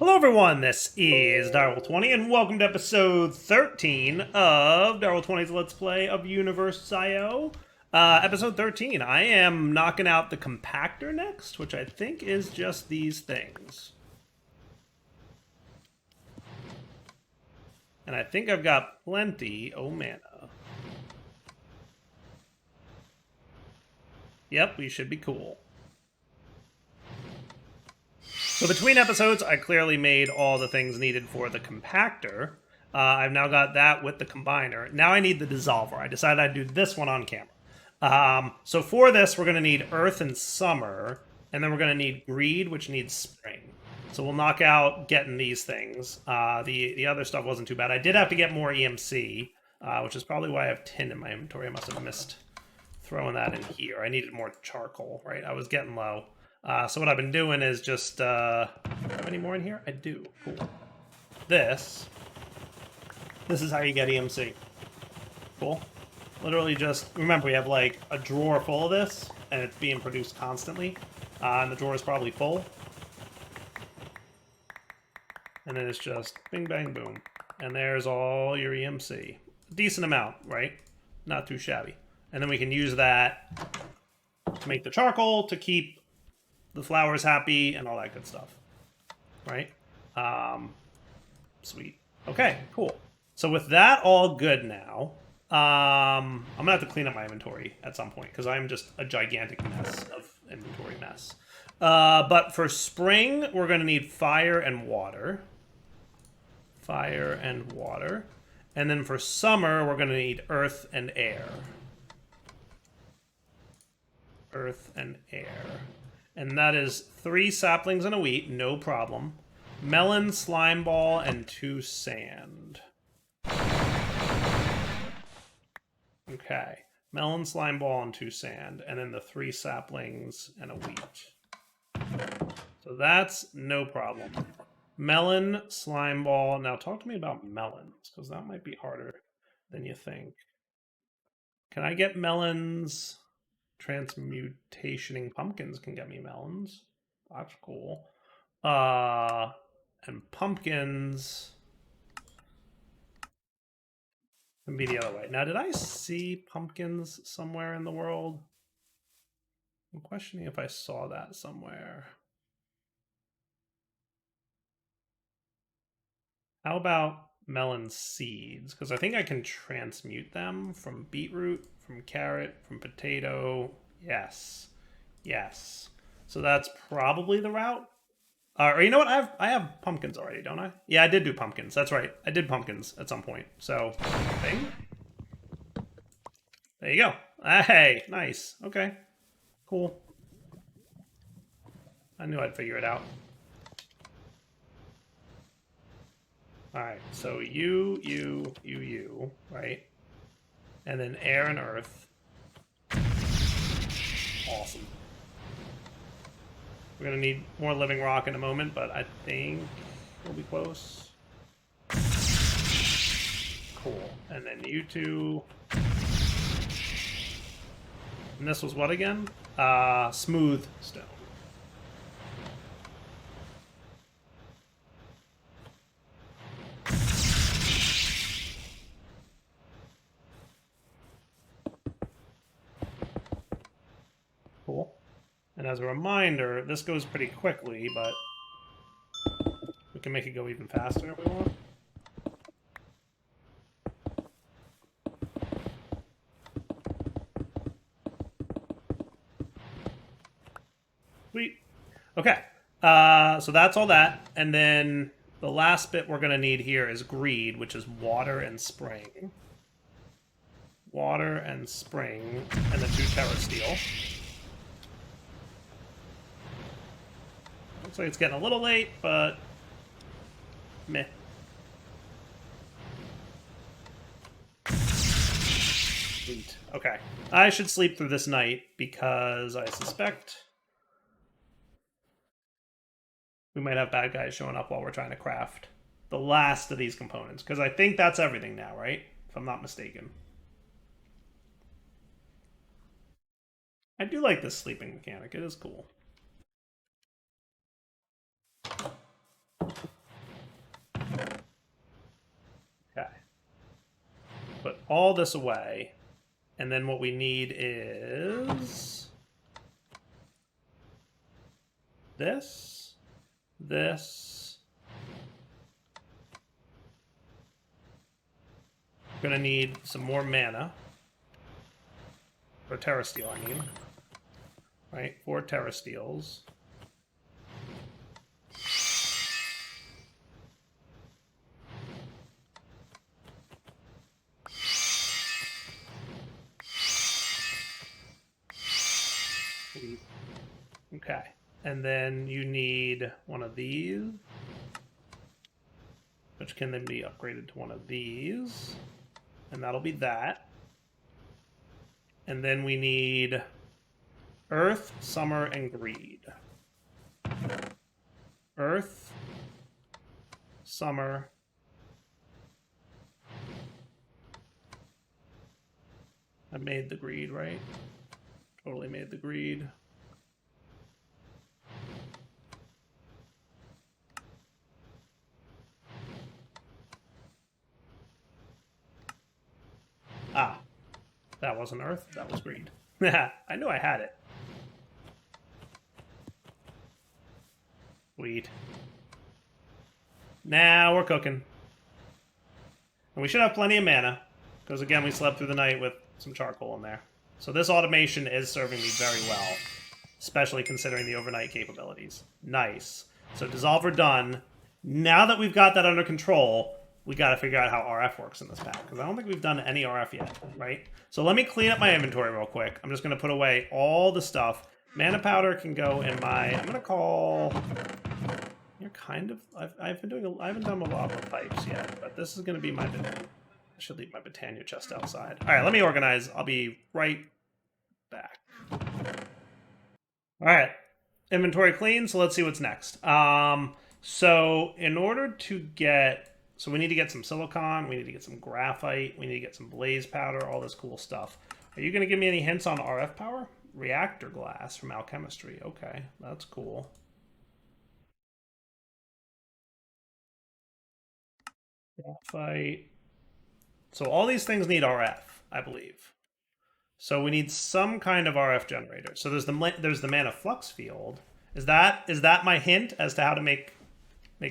Hello everyone, this is Ep13 and welcome to episode 13 of Ep13's Let's Play of UniversIO. Episode 13, I am knocking out the compactor next, which I think is just these things. And I think I've got plenty mana. Yep, we should be cool. So between episodes, I clearly made all the things needed for the compactor. I've now got that with the combiner. Now I need the dissolver. I decided I'd do this one on camera. So for this, we're going to need Earth and Summer, and then we're going to need Greed, which needs Spring. So we'll knock out getting these things. The other stuff wasn't too bad. I did have to get more EMC, which is probably why I have tin in my inventory. I must have missed throwing that in here. I needed more charcoal, right? I was getting low. So what I've been doing is just, do I have any more in here? I do. Cool. This is how you get EMC. Cool. Literally just, remember we have like a drawer full of this, and it's being produced constantly. And the drawer is probably full. And then it's just bing, bang, boom. And there's all your EMC. Decent amount, right? Not too shabby. And then we can use that to make the charcoal to keep the flowers happy and all that good stuff, right? Sweet. Okay, cool. So with that all good now, I'm gonna have to clean up my inventory at some point because I'm just a gigantic mess of inventory mess. But for spring, we're gonna need fire and water. Fire and water. And then for summer, we're gonna need earth and air. Earth and air. And that is 3 saplings and a wheat, no problem. Melon, slime ball, and 2 sand. Okay. Melon, slime ball, and 2 sand. And then the 3 saplings and a wheat. So that's no problem. Melon, slime ball. Now talk to me about melons, because that might be harder than you think. Can I get melons? Transmutationing pumpkins can get me melons. That's cool. And pumpkins can be the other way. Now, did I see pumpkins somewhere in the world? I'm questioning if I saw that somewhere. How about melon seeds? Because I think I can transmute them from beetroot, from carrot, from potato. Yes. Yes. So that's probably the route. Or you know what? I have pumpkins already, don't I? Yeah, I did do pumpkins. That's right. I did pumpkins at some point. So, thing. There you go. Hey, nice. Okay. Cool. I knew I'd figure it out. Alright, so you, right? And then air and earth. Awesome. We're gonna need more living rock in a moment, but I think we'll be close. Cool. And then you 2. And this was what again? Smooth stone. Cool. And as a reminder, this goes pretty quickly, but we can make it go even faster if we want. Sweet. Okay. So that's all that. And then the last bit we're going to need here is greed, which is water and spring. Water and spring, and then 2 terra steel. Looks like it's getting a little late, but meh. Sweet. Okay. I should sleep through this night because I suspect we might have bad guys showing up while we're trying to craft the last of these components. Because I think that's everything now, right? If I'm not mistaken. I do like this sleeping mechanic. It is cool. all this away. And then what we need is this, this. We're gonna need some more mana. Or Terra Steel, I mean. Right, 4 Terra Steels. Okay, and then you need one of these, which can then be upgraded to one of these, and that'll be that. And then we need Earth, Summer, and Greed. Earth, Summer, I made the Greed, right? Totally made the Greed. Ah, that wasn't Earth, that was Greed. I knew I had it. Sweet. Now we're cooking. And we should have plenty of mana, because again, we slept through the night with some charcoal in there. So this automation is serving me very well, especially considering the overnight capabilities. Nice. So Dissolver done. Now that we've got that under control, we got to figure out how RF works in this pack, because I don't think we've done any RF yet, right? So let me clean up my inventory real quick. I'm just going to put away all the stuff. Mana powder can go in my... I'm going to call... You're kind of... I've been doing... I haven't done a lot with pipes yet, but this is going to be my... I should leave my Britannia chest outside. All right, let me organize. I'll be right back. All right. Inventory clean, so let's see what's next. So in order to get... So we need to get some silicon, we need to get some graphite, we need to get some blaze powder, all this cool stuff. Are you going to give me any hints on RF power? Reactor glass from alchemistry. Okay, that's cool. Graphite. So all these things need RF, I believe. So we need some kind of RF generator. So there's the mana flux field. Is that my hint as to how to make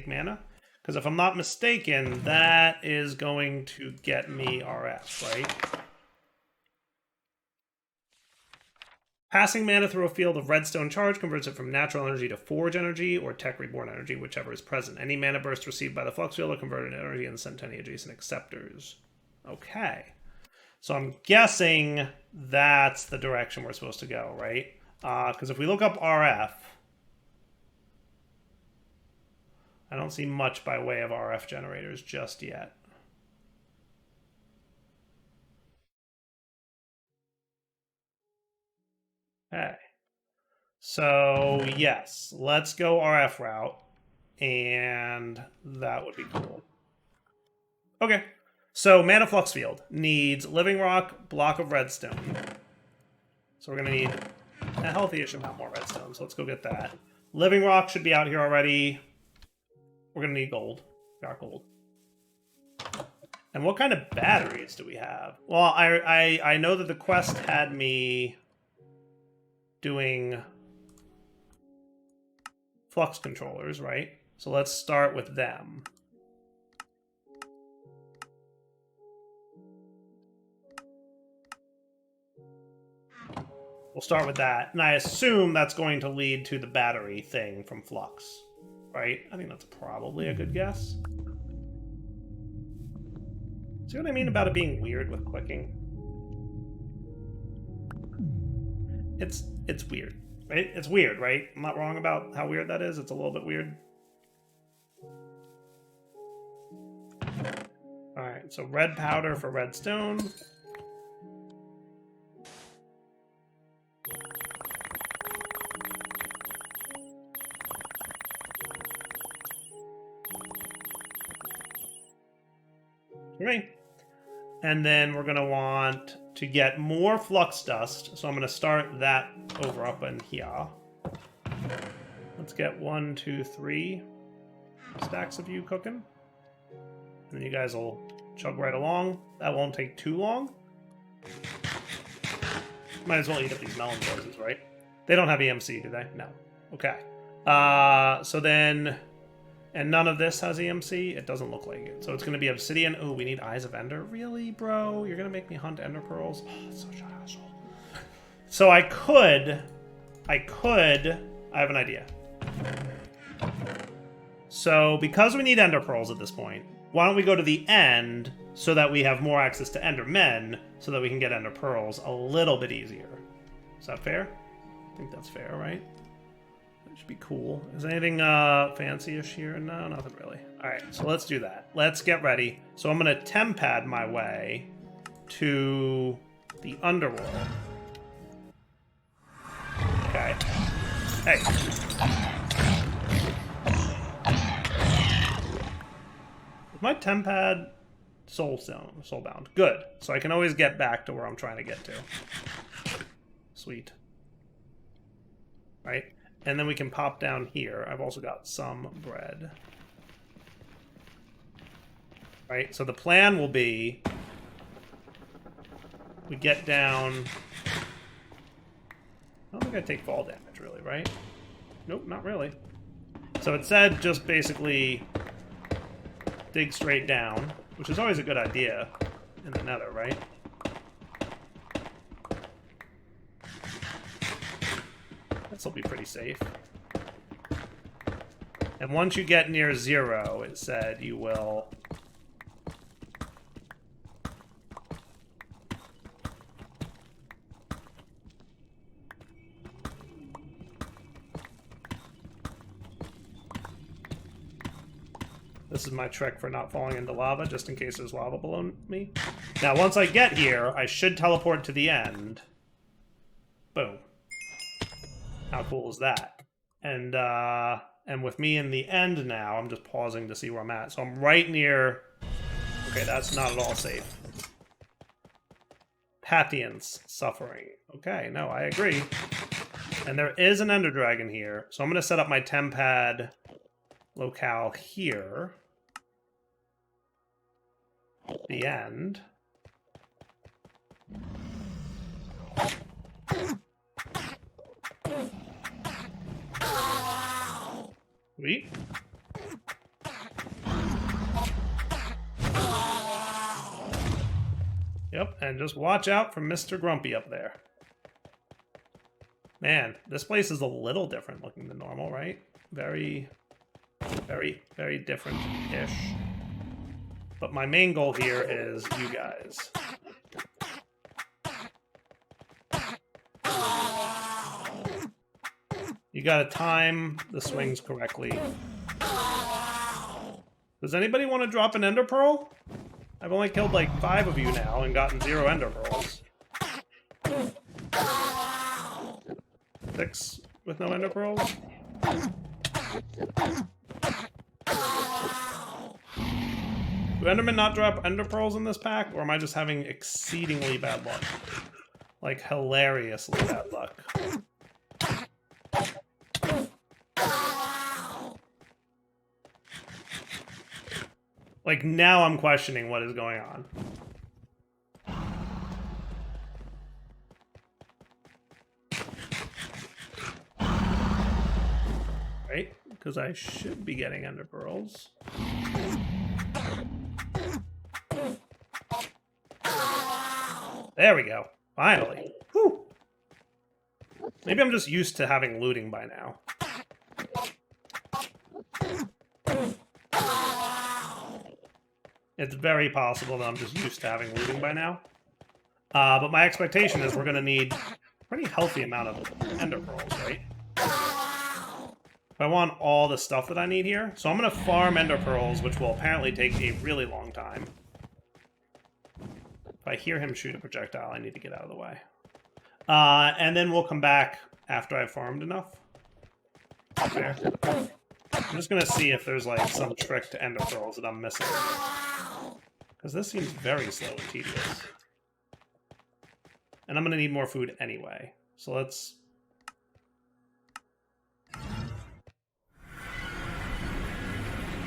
mana? Because if I'm not mistaken, that is going to get me RF, right? Passing mana through a field of redstone charge converts it from natural energy to forge energy or tech reborn energy, whichever is present. Any mana burst received by the flux field are converted into energy and sent to any adjacent acceptors. Okay. So I'm guessing that's the direction we're supposed to go, right? Because if we look up RF, I don't see much by way of RF generators just yet. Okay. So, yes, let's go RF route, and that would be cool. Okay. So, mana flux field needs living rock, block of redstone. So we're going to need a healthy-ish amount more redstone, so let's go get that. Living rock should be out here already. We're going to need gold. Got gold. And what kind of batteries do we have? Well, I know that the quest had me doing flux controllers, right? So let's start with them. We'll start with that. And I assume that's going to lead to the battery thing from Flux, right? I think that's probably a good guess. See what I mean about it being weird with clicking? It's weird, right? It's weird, right? I'm not wrong about how weird that is. It's a little bit weird. All right, so red powder for redstone. Okay. And then we're going to want to get more flux dust. So I'm going to start that over up in here. Let's get 1, 2, 3 stacks of you cooking. And then you guys will chug right along. That won't take too long. Might as well eat up these melon roses, right? They don't have EMC, do they? No. Okay. So then... And none of this has EMC? It doesn't look like it. So it's going to be obsidian. Oh, we need Eyes of Ender. Really, bro? You're going to make me hunt Ender Pearls? Oh, it's such an asshole. So I have an idea. So because we need Ender Pearls at this point, why don't we go to the end so that we have more access to Endermen so that we can get Ender Pearls a little bit easier. Is that fair? I think that's fair, right? That should be cool. Is anything fancy-ish here? No, nothing really. All right, so let's do that. Let's get ready. So I'm going to tempad my way to the underworld. Okay. Hey. Is my tempad soulbound? Good. So I can always get back to where I'm trying to get to. Sweet. Right? And then we can pop down here. I've also got some bread. Right? So the plan will be we get down... I don't think I take fall damage, really, right? Nope, not really. So it said just basically dig straight down, which is always a good idea in the nether, right? This will be pretty safe. And once you get near 0, it said you will... This is my trick for not falling into lava, just in case there's lava below me. Now, once I get here, I should teleport to the end. Boom. How cool is that? And with me in the end now, I'm just pausing to see where I'm at. So I'm right near... Okay, that's not at all safe. Patience suffering. Okay, no, I agree. And there is an Ender Dragon here. So I'm going to set up my tempad locale here. The end. Sweet. Yep, and just watch out for Mr. Grumpy up there. Man, this place is a little different looking than normal, right? Very, very, very different-ish. But my main goal here is you guys. You gotta time the swings correctly. Does anybody want to drop an Ender Pearl? I've only killed like 5 of you now and gotten 0 Ender Pearls. 6 with no Ender Pearls? Do Endermen not drop Ender Pearls in this pack, or am I just having exceedingly bad luck? Like, hilariously bad luck. Like, now I'm questioning what is going on. Right? Because I should be getting Ender Pearls. There we go. Finally. Whew. Maybe I'm just used to having looting by now. It's very possible that I'm just used to having looting by now. But my expectation is we're going to need a pretty healthy amount of Ender Pearls, right? If I want all the stuff that I need here. So I'm going to farm Ender Pearls, which will apparently take a really long time. If I hear him shoot a projectile, I need to get out of the way. And then we'll come back after I've farmed enough. There. I'm just going to see if there's like some trick to Ender Pearls that I'm missing. Because this seems very slow and tedious. And I'm going to need more food anyway. So let's...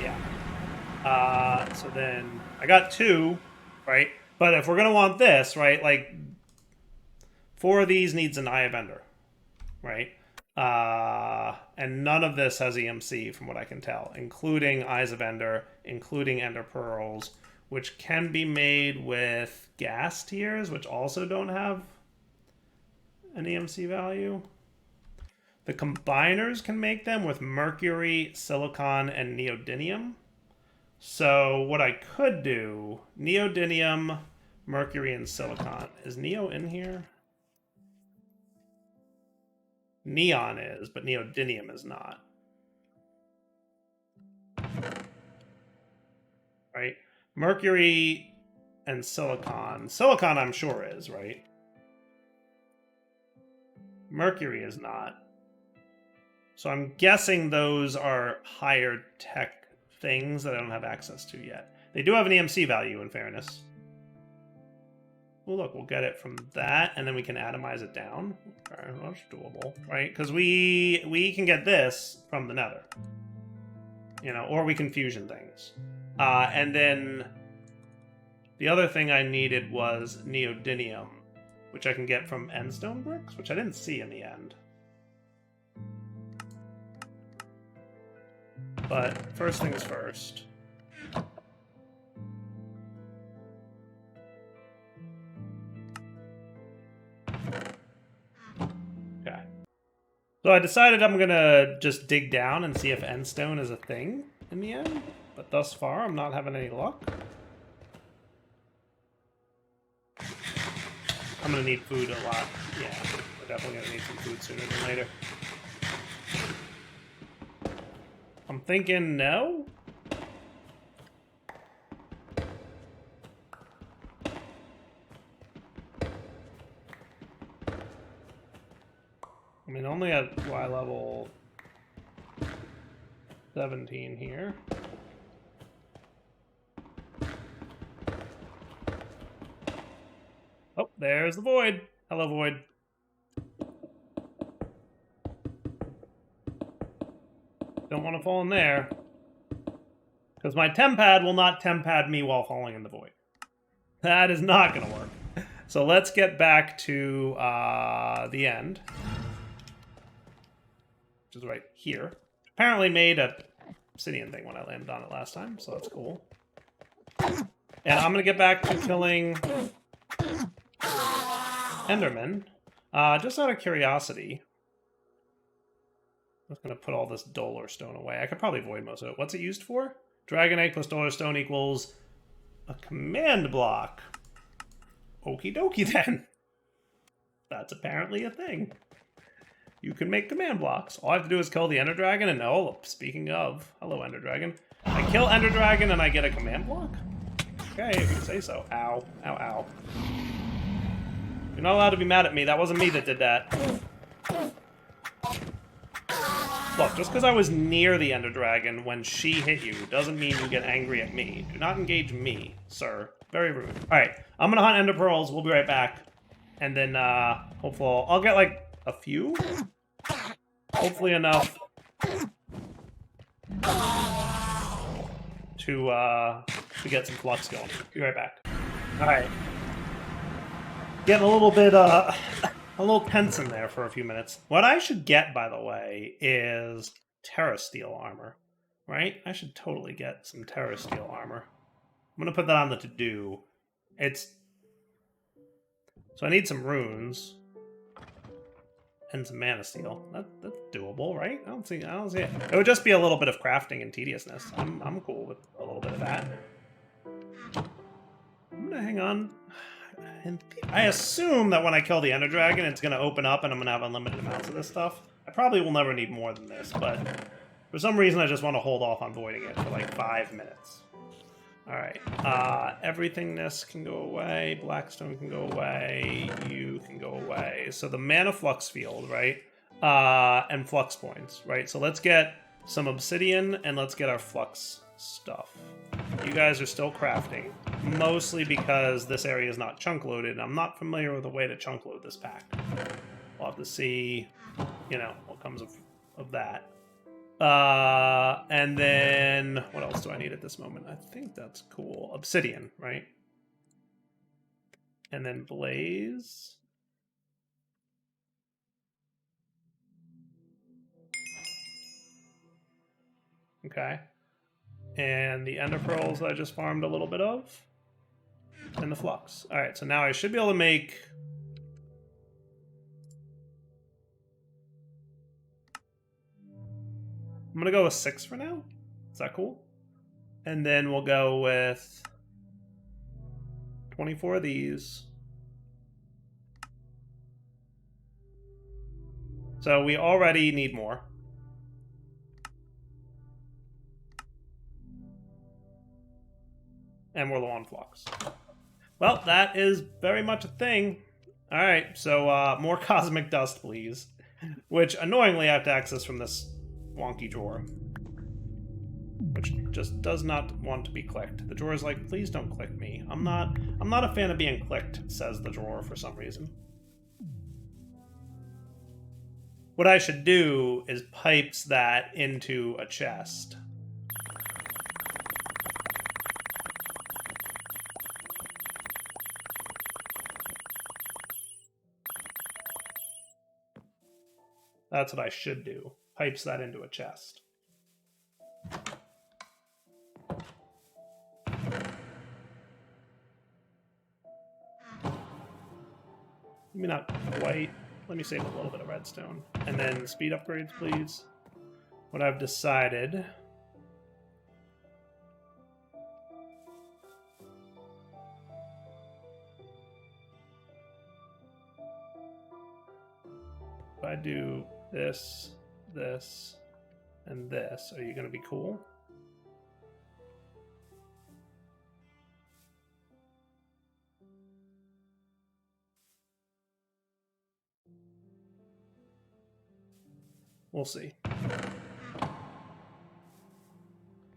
Yeah. So then I got 2, right? But if we're going to want this, right, like 4 of these needs an Eye of Ender, right? And none of this has EMC from what I can tell, including Eyes of Ender, including Ender Pearls, which can be made with gas tiers, which also don't have an EMC value. The combiners can make them with mercury, silicon, and neodymium. So what I could do, neodymium, mercury, and silicon. Is neo in here? Neon is, but neodymium is not. Right? Mercury and silicon. Silicon I'm sure is, right? Mercury is not. So I'm guessing those are higher tech things that I don't have access to yet. They do have an EMC value, in fairness. Well, look, we'll get it from that, and then we can atomize it down. Okay, that's doable, right? Because we can get this from the nether. You know, or we can fusion things. And then the other thing I needed was neodymium, which I can get from endstone bricks, which I didn't see in the end. But first things first. Okay. So I decided I'm gonna just dig down and see if endstone is a thing in the end. But thus far, I'm not having any luck. I'm gonna need food a lot. Yeah, we're definitely gonna need some food sooner than later. I'm thinking no. I mean, only at Y level 17 here. Oh, there's the void. Hello, void. Don't want to fall in there. Because my tempad will not tempad me while falling in the void. That is not going to work. So let's get back to the end. Which is right here. Apparently made a obsidian thing when I landed on it last time, so that's cool. And I'm going to get back to killing Enderman. Just out of curiosity. I'm just going to put all this Dollar Stone away. I could probably void most of it. What's it used for? Dragon Egg plus Dollar Stone equals a command block. Okie dokie then. That's apparently a thing. You can make command blocks. All I have to do is kill the Ender Dragon and oh, speaking of, hello Ender Dragon. I kill Ender Dragon and I get a command block? Okay, if you say so. Ow. Ow, ow. You're not allowed to be mad at me. That wasn't me that did that. Look, just because I was near the Ender Dragon when she hit you doesn't mean you get angry at me. Do not engage me, sir. Very rude. Alright, I'm gonna hunt Ender Pearls. We'll be right back. And then, hopefully, I'll get, like, a few? Hopefully enough to get some flux going. Be right back. Alright. Getting a little bit, a little tense in there for a few minutes. What I should get, by the way, is Terra Steel armor. Right? I should totally get some Terra Steel armor. I'm going to put that on the to-do. So I need some runes. And some mana steel. That's doable, right? I don't see it. It would just be a little bit of crafting and tediousness. I'm cool with a little bit of that. I'm gonna hang on. I assume that when I kill the Ender Dragon, it's gonna open up and I'm gonna have unlimited amounts of this stuff. I probably will never need more than this, but for some reason I just want to hold off on voiding it for like 5 minutes. Alright, everythingness can go away, Blackstone can go away, you can go away. So the mana flux field, right? And flux points, right? So let's get some obsidian and let's get our flux stuff. You guys are still crafting, mostly because this area is not chunk loaded, and I'm not familiar with a way to chunk load this pack. We'll have to see, you know, what comes of that. And then what else do I need at this moment? I think that's cool. Obsidian, right? And then blaze. Okay. And the ender pearls that I just farmed a little bit of. And the flux. All right, so now I should be able to make... I'm going to go with 6 for now. Is that cool? And then we'll go with 24 of these. So we already need more. And we're low on flux. Well, that is very much a thing. All right, so more cosmic dust, please. Which, annoyingly, I have to access from this wonky drawer. Which just does not want to be clicked. The drawer is like, please don't click me. I'm not a fan of being clicked, says the drawer for some reason. What I should do is pipes that into a chest. That's what I should do. Pipes that into a chest. Maybe not quite. Let me save a little bit of redstone. And then speed upgrades, please. What I've decided... If I do this, this, and this, are you going to be cool? We'll see.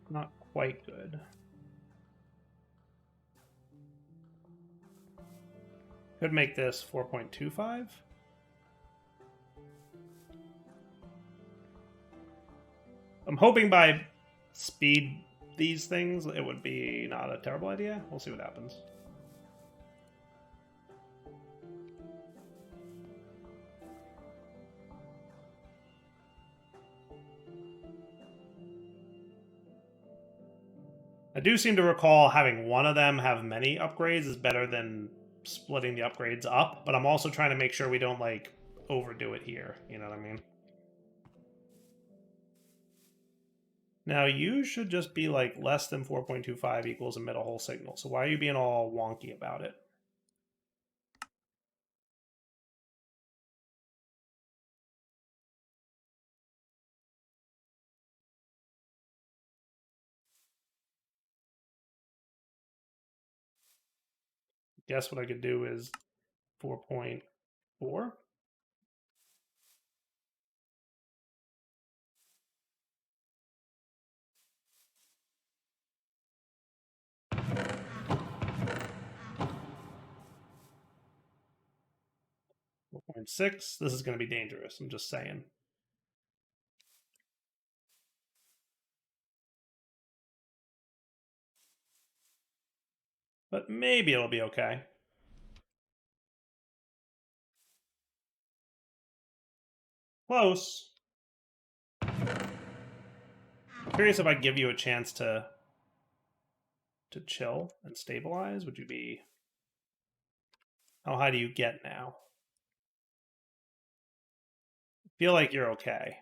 Not quite good. Could make this 4.25. I'm hoping by speed these things, it would be not a terrible idea. We'll see what happens. I do seem to recall having one of them have many upgrades is better than splitting the upgrades up, but I'm also trying to make sure we don't, like, overdo it here. You know what I mean? Now, you should just be, like, less than 4.25 equals emit a whole signal. So why are you being all wonky about it? Guess what I could do is 4.4. .6. This is going to be dangerous. I'm just saying. But maybe it'll be okay. Close. I'm curious if I give you a chance to chill and stabilize. Would you be... How high do you get now? I feel like you're okay.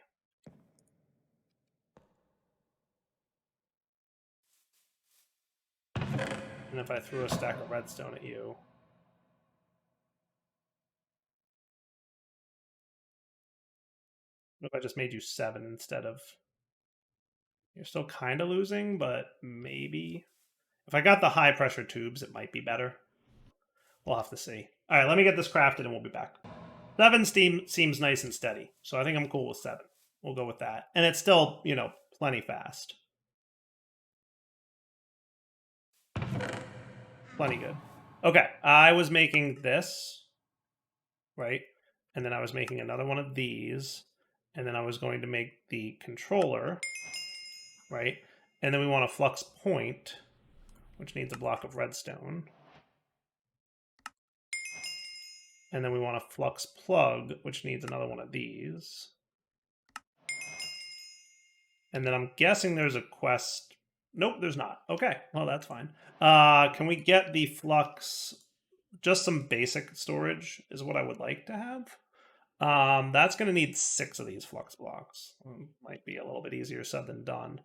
And if I threw a stack of redstone at you... What if I just made you 7 instead of... You're still kind of losing, but maybe... If I got the high pressure tubes, it might be better. We'll have to see. All right, let me get this crafted and we'll be back. 7 seems nice and steady, so I think I'm cool with 7. We'll go with that. And it's still, you know, plenty fast. Plenty good. Okay, I was making this, right? And then I was making another one of these. And then I was going to make the controller, right? And then we want a flux point, which needs a block of redstone. And then we want a flux plug, which needs another one of these. And then I'm guessing there's a quest. Nope, there's not. Okay, well, that's fine. Can we get the flux? Just some basic storage is what I would like to have. That's going to need 6 of these flux blocks. Might be a little bit easier said than done.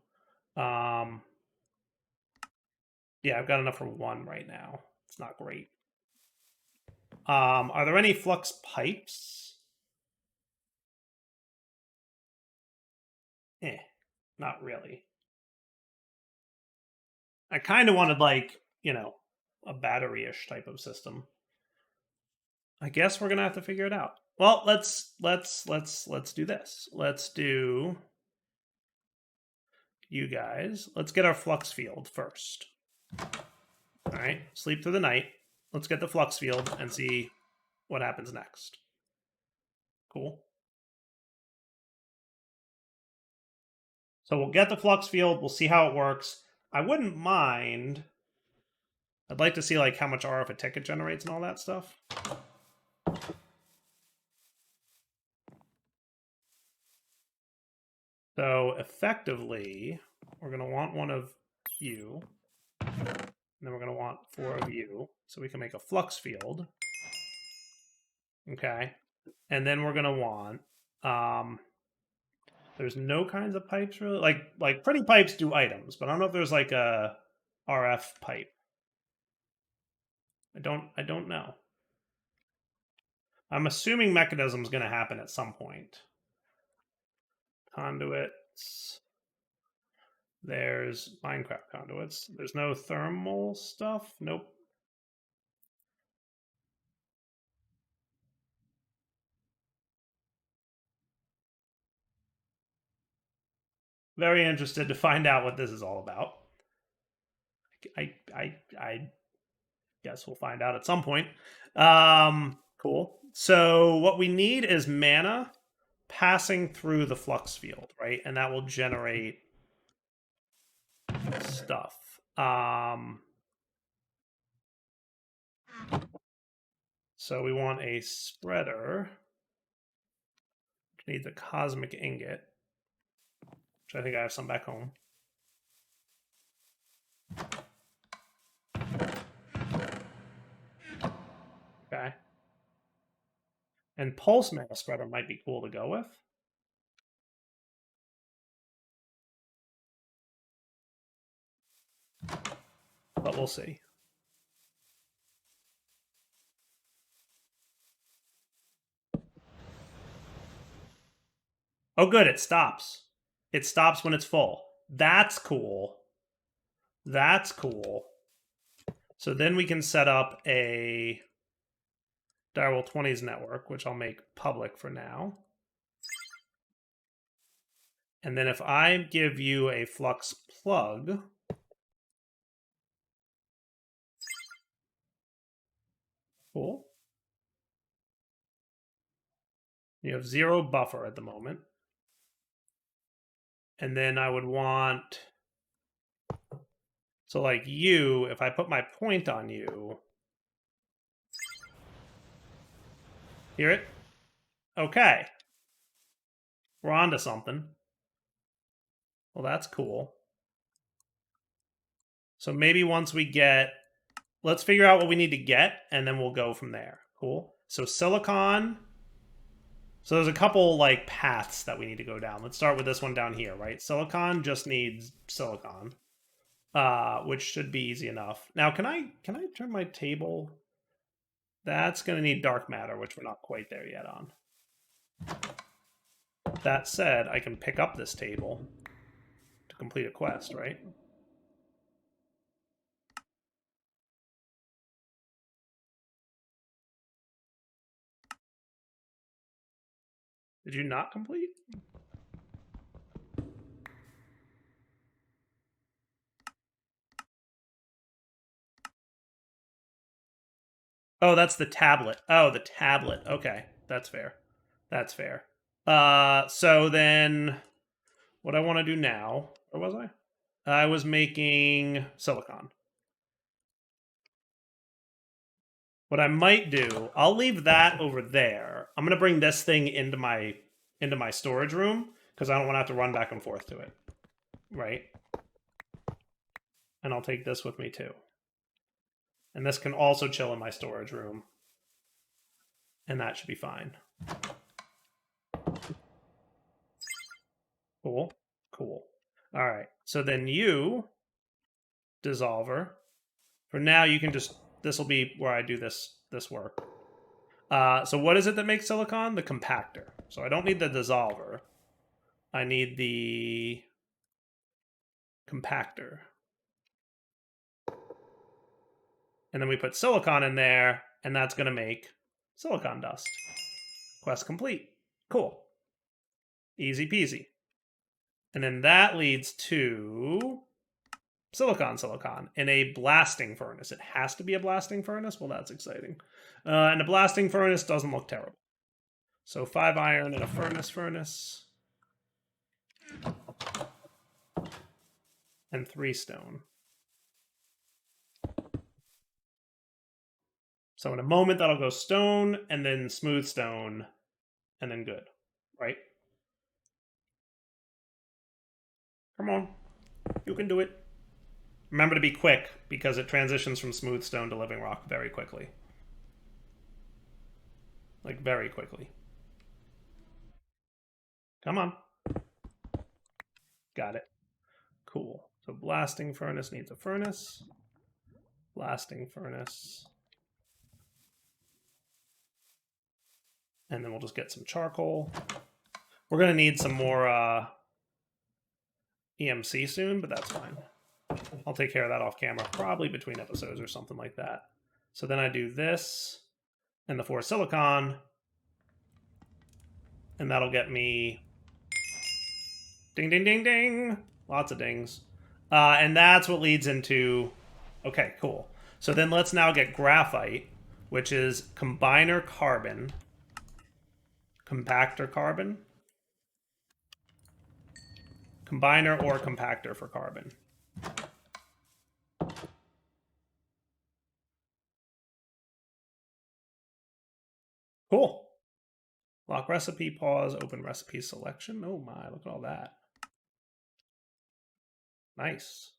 Yeah, I've got enough for 1 right now. It's not great. Are there any flux pipes? Not really. I kind of wanted, like, a battery-ish type of system. I guess we're gonna have to figure it out. Well, let's do this. Let's do you guys. Let's get our flux field first. All right, sleep through the night. Let's get the flux field and see what happens next. Cool. So we'll get the flux field. We'll see how it works. I wouldn't mind. I'd like to see like how much RF a ticket generates and all that stuff. So effectively, we're going to want one of you. And then we're going to want 4 of you. So we can make a flux field. Okay. And then we're going to want... there's no kinds of pipes really. Like pretty pipes do items, but I don't know if there's like a RF pipe. I don't know. I'm assuming mechanism's going to happen at some point. Conduits. There's Minecraft conduits. There's no thermal stuff. Nope. Very interested to find out what this is all about. I guess we'll find out at some point. Cool. So what we need is mana passing through the flux field, right? And that will generate stuff. So we want a spreader, which needs a cosmic ingot, which I think I have some back home. Okay. And pulse mana spreader might be cool to go with. But we'll see. Oh, good. It stops. It stops when it's full. That's cool. That's cool. So then we can set up a Direwolf 20s network, which I'll make public for now. And then if I give you a flux plug, cool. You have 0 buffer at the moment. And then I would want, so like you, if I put my point on you, hear it? Okay. We're on to something. Well, that's cool. So maybe once we get, let's figure out what we need to get, and then we'll go from there. Cool. So silicon. So there's a couple like paths that we need to go down. Let's start with this one down here, right? Silicon just needs silicon, which should be easy enough. Now, can I turn my table? That's going to need dark matter, which we're not quite there yet on. That said, I can pick up this table to complete a quest, right? Did you not complete? Oh, that's the tablet. Oh, the tablet. Okay, that's fair. That's fair. So then what I want to do now, where was I? I was making silicon. What I might do, I'll leave that over there. I'm gonna bring this thing into my storage room because I don't want to have to run back and forth to it. Right? And I'll take this with me too. And this can also chill in my storage room. And that should be fine. Cool. Cool. All right. So then you, dissolver, for now you can just, this will be where I do this work. So what is it that makes silicon? The compactor. So I don't need the dissolver. I need the compactor. And then we put silicon in there, and that's going to make silicon dust. Quest complete. Cool. Easy peasy. And then that leads to silicon in a blasting furnace. It has to be a blasting furnace? Well, that's exciting. And a blasting furnace doesn't look terrible. So 5 iron in a furnace. And 3 stone. So in a moment, that'll go stone, and then smooth stone, and then good. Right? Come on. You can do it. Remember to be quick, because it transitions from smooth stone to living rock very quickly. Like, very quickly. Come on. Got it. Cool. So blasting furnace needs a furnace. Blasting furnace. And then we'll just get some charcoal. We're going to need some more EMC soon, but that's fine. I'll take care of that off camera, probably between episodes or something like that. So then I do this and the 4 silicon, and that'll get me ding, ding, ding, ding. Lots of dings. And that's what leads into, okay, cool. So then let's now get graphite, which is combiner carbon, compactor carbon, combiner or compactor for carbon. Cool. Lock recipe, pause, open recipe selection. Oh my, look at all that. Nice.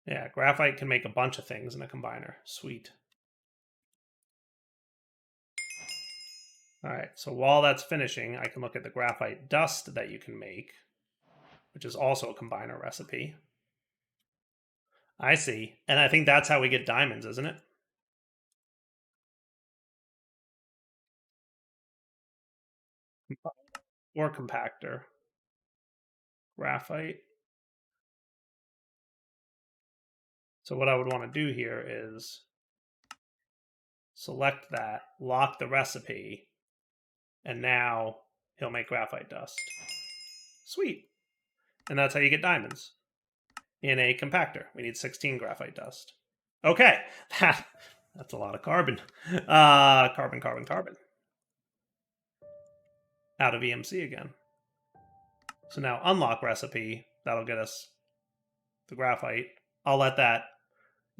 Yeah, graphite can make a bunch of things in a combiner. Sweet. All right, so while that's finishing, I can look at the graphite dust that you can make, which is also a combiner recipe. I see. And I think that's how we get diamonds, isn't it? Or compactor. Graphite. So what I would want to do here is select that, lock the recipe, and now he'll make graphite dust. Sweet. And that's how you get diamonds. In a compactor, we need 16 graphite dust. Okay, that's a lot of carbon. Carbon. Out of EMC again. So now unlock recipe, that'll get us the graphite. I'll let that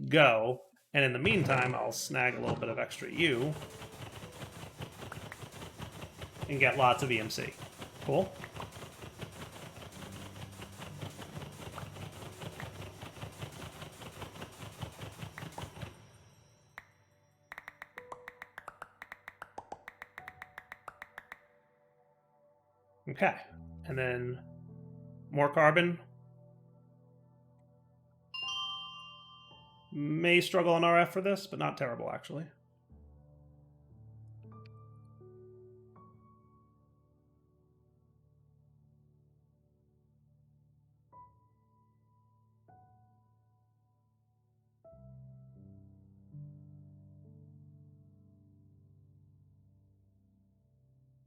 go, and in the meantime, I'll snag a little bit of extra U and get lots of EMC. Cool. Okay, and then more carbon. May struggle on RF for this, but not terrible, actually.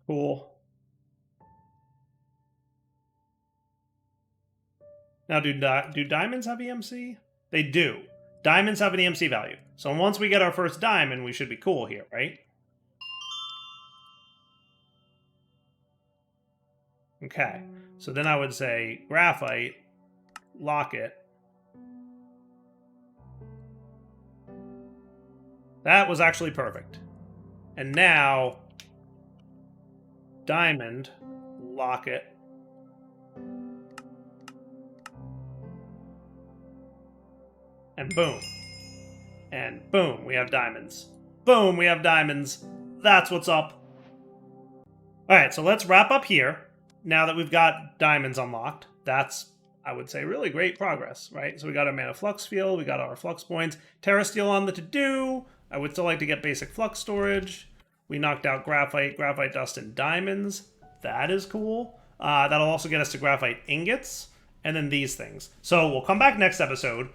Cool. Now, do diamonds have EMC? They do. Diamonds have an EMC value. So once we get our first diamond, we should be cool here, right? Okay, so then I would say graphite, lock it. That was actually perfect. And now, diamond, lock it. And boom. And boom, we have diamonds. Boom, we have diamonds. That's what's up. Alright, so let's wrap up here. Now that we've got diamonds unlocked, that's, I would say, really great progress, right? So we got our mana flux field, we got our flux points, Terra Steel on the to-do. I would still like to get basic flux storage. We knocked out graphite dust, and diamonds. That is cool. That'll also get us to graphite ingots, and then these things. So we'll come back next episode.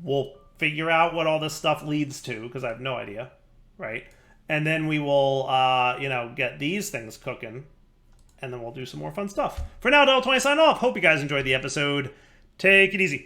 We'll figure out what all this stuff leads to, because I have no idea, right? And then we will, get these things cooking, and then we'll do some more fun stuff. For now, Del20 sign off. Hope you guys enjoyed the episode. Take it easy.